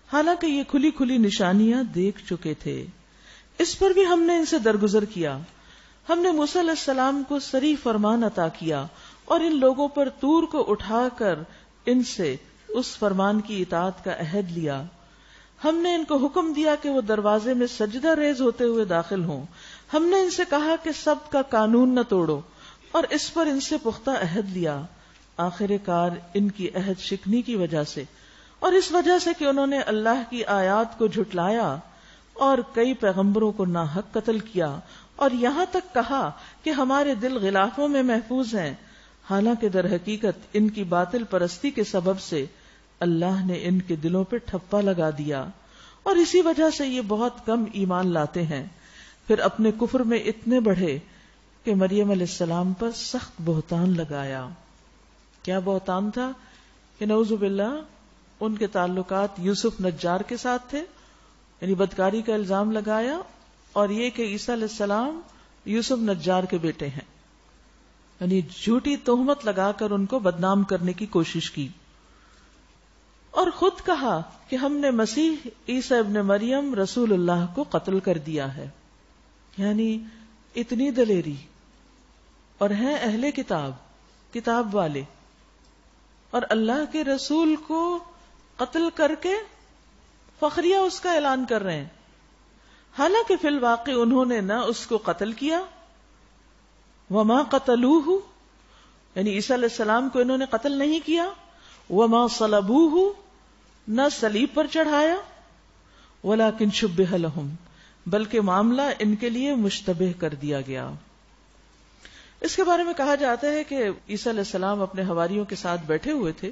حالانکہ یہ کھلی کھلی نشانیاں دیکھ چکے تھے. اس پر بھی ہم نے ان سے درگزر کیا. ہم نے موسیٰ علیہ السلام کو صریح فرمان عطا کیا اور ان لوگوں پر طور کو اٹھا کر ان سے اس فرمان کی اطاعت کا عہد لیا. ہم نے ان کو حکم دیا کہ وہ دروازے میں سجدہ ریز ہوتے ہوئے داخل ہوں. ہم نے ان سے کہا کہ سب کا قانون نہ توڑو اور اس پر ان سے پختہ عہد لیا. آخر کار ان کی عہد شکنی کی وجہ سے اور اس وجہ سے کہ انہوں نے اللہ کی آیات کو جھٹلایا اور کئی پیغمبروں کو ناحق قتل کیا اور یہاں تک کہا کہ ہمارے دل غلافوں میں محفوظ ہیں، حالانکہ در حقیقت ان کی باطل پرستی کے سبب سے اللہ نے ان کے دلوں پہ ٹھپا لگا دیا اور اسی وجہ سے یہ بہت کم ایمان لاتے ہیں. پھر اپنے کفر میں اتنے بڑھے کہ مریم علیہ السلام پر سخت بہتان لگایا. کیا بہتان تھا؟ کہ نعوذ باللہ ان کے تعلقات یوسف نجار کے ساتھ تھے، یعنی بدکاری کا الزام لگایا، اور یہ کہ عیسیٰ علیہ السلام یوسف نجار کے بیٹے ہیں، یعنی جھوٹی تہمت لگا کر ان کو بدنام کرنے کی کوشش کی. اور خود کہا کہ ہم نے مسیح عیسیٰ ابن مریم رسول اللہ کو قتل کر دیا ہے. یعنی اتنی دلیری، اور ہیں اہل کتاب والے، اور اللہ کے رسول کو قتل کر کے فخریہ اس کا اعلان کر رہے ہیں، حالانکہ فی الواقع انہوں نے نہ اس کو قتل کیا، وما قتلوہ، یعنی عیسیٰ علیہ السلام کو انہوں نے قتل نہیں کیا، وما صلبوہ، نہ صلیب پر چڑھایا، ولکن شبہ لہم، بلکہ معاملہ ان کے لیے مشتبہ کر دیا گیا. اس کے بارے میں کہا جاتا ہے کہ عیسیٰ علیہ السلام اپنے حواریوں کے ساتھ بیٹھے ہوئے تھے.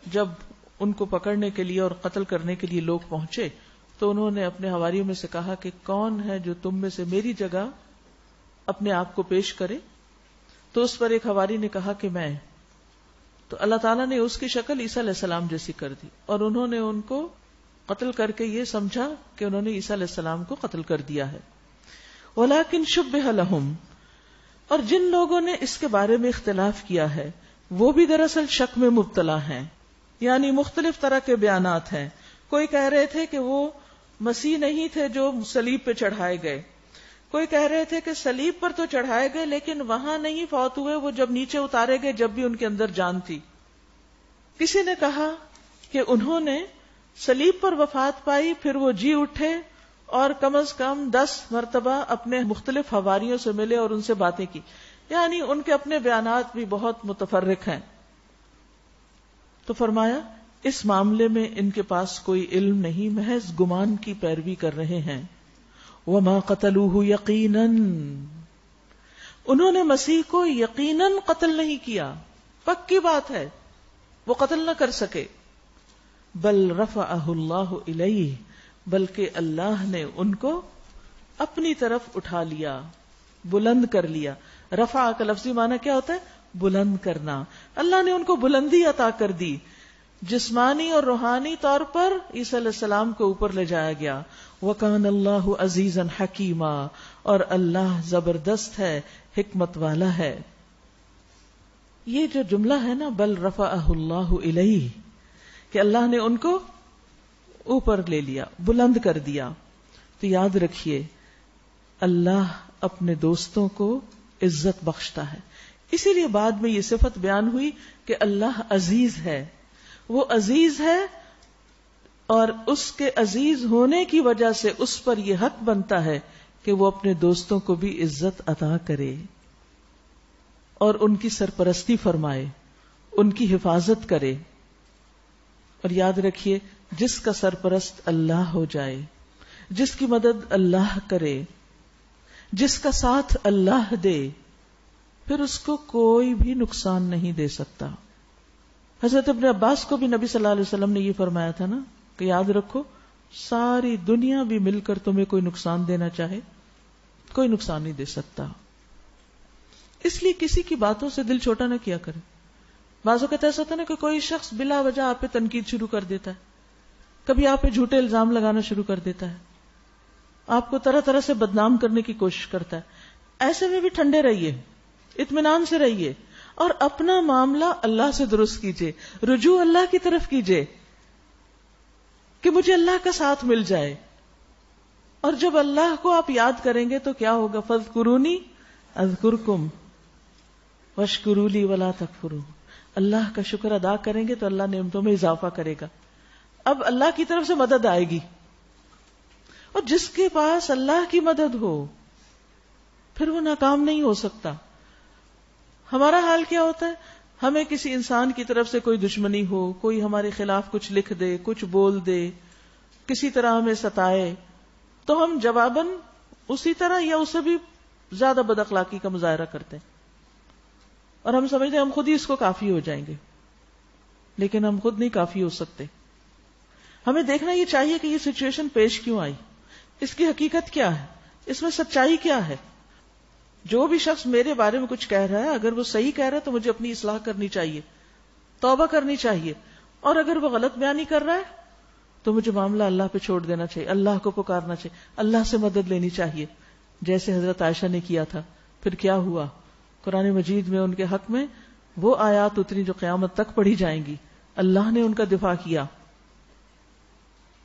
جب ان کو پکڑنے کے لیے اور قتل کرنے کے لیے لوگ پہنچے تو انہوں نے اپنے حواریوں میں سے کہا کہ کون ہے جو تم میں سے میری جگہ اپنے آپ کو پیش کرے؟ تو اس پر ایک حواری نے کہا کہ میں. تو اللہ تعالیٰ نے اس کی شکل عیسیٰ علیہ السلام جیسی کر دی اور انہوں نے ان کو قتل کر کے یہ سمجھا کہ انہوں نے عیسیٰ علیہ السلام کو قتل کر دیا ہے. ولیکن شبہ لہم، اور جن لوگوں نے اس کے بارے میں اختلاف کیا ہے وہ بھی دراصل شک میں مبتلا ہیں، یعنی مختلف طرح کے بیانات ہیں. کوئی کہہ رہے تھے کہ وہ مسیح نہیں تھے جو صلیب پہ چڑھائے گئے، کوئی کہہ رہے تھے کہ صلیب پر تو چڑھائے گئے لیکن وہاں نہیں فوت ہوئے، وہ جب نیچے اتارے گئے جب بھی ان کے اندر جان تھی. کسی نے کہا کہ انہوں نے صلیب پر وفات پائی، پھر وہ جی اٹھے اور کم از کم 10 مرتبہ اپنے مختلف حواریوں سے ملے اور ان سے باتیں کی. یعنی ان کے اپنے بیانات بھی بہت متفرق ہیں. تو فرمایا اس معاملے میں ان کے پاس کوئی علم نہیں، محض گمان کی پیروی کر رہے ہیں. وما قتلوہ یقیناً، انہوں نے مسیح کو یقیناً قتل نہیں کیا، پکی بات ہے وہ قتل نہ کر سکے. بل رفعہ اللہ الیہ، بلکہ اللہ نے ان کو اپنی طرف اٹھا لیا، بلند کر لیا. رفع کا لفظی معنی کیا ہوتا ہے؟ بلند کرنا. اللہ نے ان کو بلندی عطا کر دی، جسمانی اور روحانی طور پر عیسیٰ علیہ السلام کو اوپر لے جایا گیا. وَكَانَ اللَّهُ عَزِيزًا حَكِيمًا، اور اللہ زبردست ہے، حکمت والا ہے. یہ جو جملہ ہے نا، بل رفعہ اللہ الیہ، کہ اللہ نے ان کو اوپر لے لیا، بلند کر دیا. تو یاد رکھیے اللہ اپنے دوستوں کو عزت بخشتا ہے. اسی لیے بعد میں یہ صفت بیان ہوئی کہ اللہ عزیز ہے. وہ عزیز ہے اور اس کے عزیز ہونے کی وجہ سے اس پر یہ حق بنتا ہے کہ وہ اپنے دوستوں کو بھی عزت عطا کرے اور ان کی سرپرستی فرمائے، ان کی حفاظت کرے. اور یاد رکھیے جس کا سرپرست اللہ ہو جائے، جس کی مدد اللہ کرے، جس کا ساتھ اللہ دے، پھر اس کو کوئی بھی نقصان نہیں دے سکتا. حضرت ابن عباس کو بھی نبی صلی اللہ علیہ وسلم نے یہ فرمایا تھا نا کہ یاد رکھو ساری دنیا بھی مل کر تمہیں کوئی نقصان دینا چاہے کوئی نقصان نہیں دے سکتا. اس لیے کسی کی باتوں سے دل چھوٹا نہ کیا کرے. بعض اوقات ایسا ہوتا ہے نا کہ کوئی شخص بلا وجہ آپ پہ تنقید شروع کر دیتا ہے، کبھی آپ پہ جھوٹے الزام لگانا شروع کر دیتا ہے، آپ کو طرح طرح سے بدنام کرنے کی کوشش کرتا ہے. ایسے میں بھی ٹھنڈے رہیے، اطمینان سے رہیے. اور اپنا معاملہ اللہ سے درست کیجئے، رجوع اللہ کی طرف کیجئے کہ مجھے اللہ کا ساتھ مل جائے. اور جب اللہ کو آپ یاد کریں گے تو کیا ہوگا؟ فاذکرونی اذکرکم واشکروا لی ولا تکفرون. اللہ کا شکر ادا کریں گے تو اللہ نعمتوں میں اضافہ کرے گا. اب اللہ کی طرف سے مدد آئے گی، اور جس کے پاس اللہ کی مدد ہو پھر وہ ناکام نہیں ہو سکتا. ہمارا حال کیا ہوتا ہے؟ ہمیں کسی انسان کی طرف سے کوئی دشمنی ہو، کوئی ہمارے خلاف کچھ لکھ دے، کچھ بول دے، کسی طرح ہمیں ستائے، تو ہم جواباً اسی طرح یا اس سے بھی زیادہ بد اخلاقی کا مظاہرہ کرتے ہیں، اور ہم سمجھتے ہیں ہم خود ہی اس کو کافی ہو جائیں گے، لیکن ہم خود نہیں کافی ہو سکتے. ہمیں دیکھنا یہ چاہیے کہ یہ سچویشن پیش کیوں آئی، اس کی حقیقت کیا ہے، اس میں سچائی کیا ہے. جو بھی شخص میرے بارے میں کچھ کہہ رہا ہے، اگر وہ صحیح کہہ رہا ہے تو مجھے اپنی اصلاح کرنی چاہیے، توبہ کرنی چاہیے، اور اگر وہ غلط بیانی کر رہا ہے تو مجھے معاملہ اللہ پہ چھوڑ دینا چاہیے، اللہ کو پکارنا چاہیے، اللہ سے مدد لینی چاہیے، جیسے حضرت عائشہ نے کیا تھا. پھر کیا ہوا؟ قرآن مجید میں ان کے حق میں وہ آیات اتری جو قیامت تک پڑھی جائیں گی. اللہ نے ان کا دفاع کیا.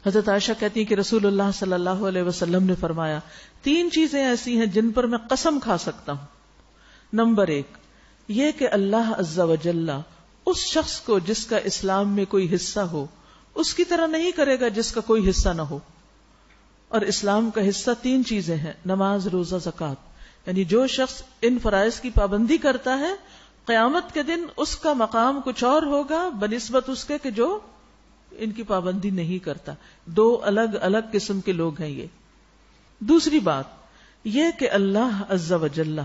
حضرت عائشہ کہتی ہیں کہ رسول اللہ صلی اللہ علیہ وسلم نے فرمایا 3 چیزیں ایسی ہیں جن پر میں قسم کھا سکتا ہوں. نمبر 1 یہ کہ اللہ عز و جل اس شخص کو جس کا اسلام میں کوئی حصہ ہو اس کی طرح نہیں کرے گا جس کا کوئی حصہ نہ ہو. اور اسلام کا حصہ 3 چیزیں ہیں: نماز، روزہ، زکوٰۃ. یعنی جو شخص ان فرائض کی پابندی کرتا ہے قیامت کے دن اس کا مقام کچھ اور ہوگا بنسبت اس کے کہ جو ان کی پابندی نہیں کرتا. 2 الگ الگ قسم کے لوگ ہیں یہ. دوسری بات یہ کہ اللہ عز و جل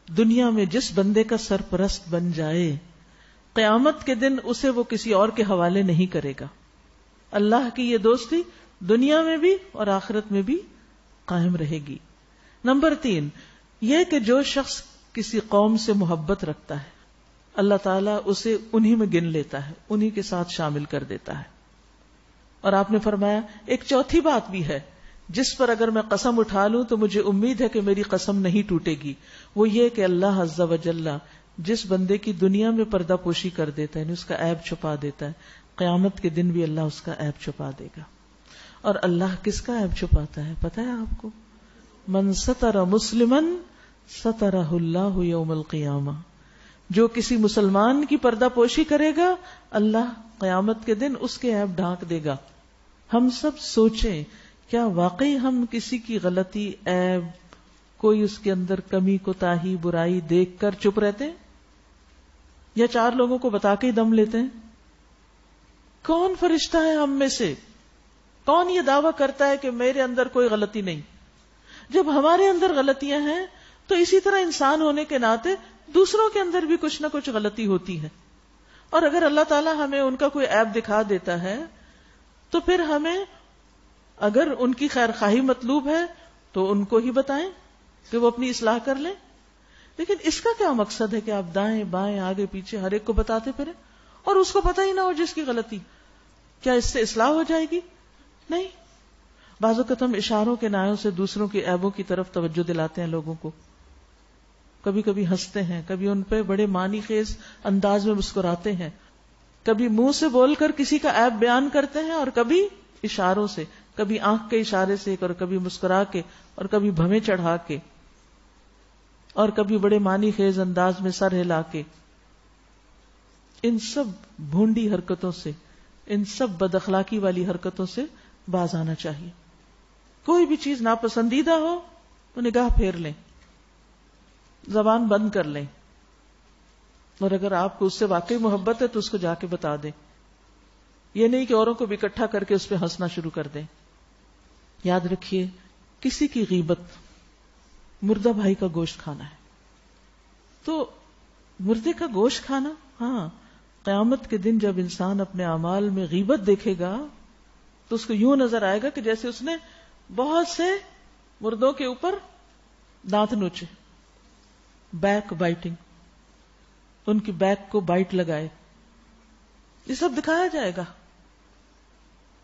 دنیا میں جس بندے کا سرپرست بن جائے قیامت کے دن اسے وہ کسی اور کے حوالے نہیں کرے گا. اللہ کی یہ دوستی دنیا میں بھی اور آخرت میں بھی قائم رہے گی. نمبر 3 یہ کہ جو شخص کسی قوم سے محبت رکھتا ہے اللہ تعالیٰ اسے انہی میں گن لیتا ہے، انہی کے ساتھ شامل کر دیتا ہے. اور آپ نے فرمایا ایک چوتھی بات بھی ہے جس پر اگر میں قسم اٹھا لوں تو مجھے امید ہے کہ میری قسم نہیں ٹوٹے گی. وہ یہ کہ اللہ عز و جل جس بندے کی دنیا میں پردہ پوشی کر دیتا ہے، یعنی اس کا عیب چھپا دیتا ہے، قیامت کے دن بھی اللہ اس کا عیب چھپا دے گا. اور اللہ کس کا عیب چھپاتا ہے پتہ ہے آپ کو؟ من ستر مسلمن سترہ اللہ یوم القیامہ. جو کسی مسلمان کی پردہ پوشی کرے گا اللہ قیامت کے دن اس کے عیب ڈھانک دے گا. ہم سب سوچیں کیا واقعی ہم کسی کی غلطی، عیب، کوئی اس کے اندر کمی، کوتاہی، برائی دیکھ کر چپ رہتے ہیں یا 4 لوگوں کو بتا کے ہی دم لیتے ہیں؟ کون فرشتہ ہے ہم میں سے؟ کون یہ دعویٰ کرتا ہے کہ میرے اندر کوئی غلطی نہیں؟ جب ہمارے اندر غلطیاں ہیں تو اسی طرح انسان ہونے کے ناطے دوسروں کے اندر بھی کچھ نہ کچھ غلطی ہوتی ہے. اور اگر اللہ تعالیٰ ہمیں ان کا کوئی عیب دکھا دیتا ہے تو پھر ہمیں اگر ان کی خیر خواہی مطلوب ہے تو ان کو ہی بتائیں کہ وہ اپنی اصلاح کر لیں. لیکن اس کا کیا مقصد ہے کہ آپ دائیں بائیں آگے پیچھے ہر ایک کو بتاتے پھریں اور اس کو پتہ ہی نہ ہو جس کی غلطی؟ کیا اس سے اصلاح ہو جائے گی؟ نہیں. بعض اوقات ہم اشاروں کے نایوں سے دوسروں کے عیبوں کی طرف توجہ دلاتے ہیں لوگوں کو. کبھی کبھی ہنستے ہیں، کبھی ان پہ بڑے معنی خیز انداز میں مسکراتے ہیں، کبھی منہ سے بول کر کسی کا عیب بیان کرتے ہیں اور کبھی اشاروں سے، کبھی آنکھ کے اشارے سے اور کبھی مسکرا کے اور کبھی بھویں چڑھا کے اور کبھی بڑے معنی خیز انداز میں سر ہلا کے. ان سب بھونڈی حرکتوں سے، ان سب بد اخلاقی والی حرکتوں سے باز آنا چاہیے. کوئی بھی چیز ناپسندیدہ ہو تو نگاہ پھیر لیں، زبان بند کر لیں، اور اگر آپ کو اس سے واقعی محبت ہے تو اس کو جا کے بتا دیں. یہ نہیں کہ اوروں کو بھی اکٹھا کر کے اس پہ ہنسنا شروع کر دیں. یاد رکھیے کسی کی غیبت، مردہ بھائی کا گوشت کھانا ہے تو مردے کا گوشت کھانا، ہاں قیامت کے دن جب انسان اپنے اعمال میں غیبت دیکھے گا تو اس کو یوں نظر آئے گا کہ جیسے اس نے بہت سے مردوں کے اوپر دانت نوچے، بیک بائٹنگ، ان کی بیک کو بائٹ لگائے. یہ سب دکھایا جائے گا.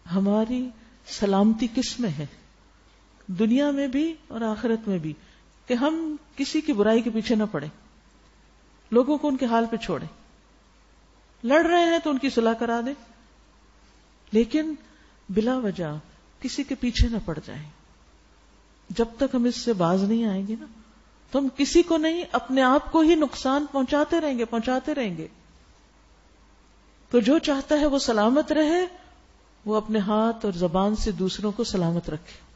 ہماری سلامتی کس میں ہے؟ دنیا میں بھی اور آخرت میں بھی، کہ ہم کسی کی برائی کے پیچھے نہ پڑیں. لوگوں کو ان کے حال پہ چھوڑیں. لڑ رہے ہیں تو ان کی صلح کرا دیں, لیکن بلا وجہ کسی کے پیچھے نہ پڑ جائیں. جب تک ہم اس سے باز نہیں آئیں گے نا, تو ہم کسی کو نہیں, اپنے آپ کو ہی نقصان پہنچاتے رہیں گے. تو جو چاہتا ہے وہ سلامت رہے, وہ اپنے ہاتھ اور زبان سے دوسروں کو سلامت رکھے.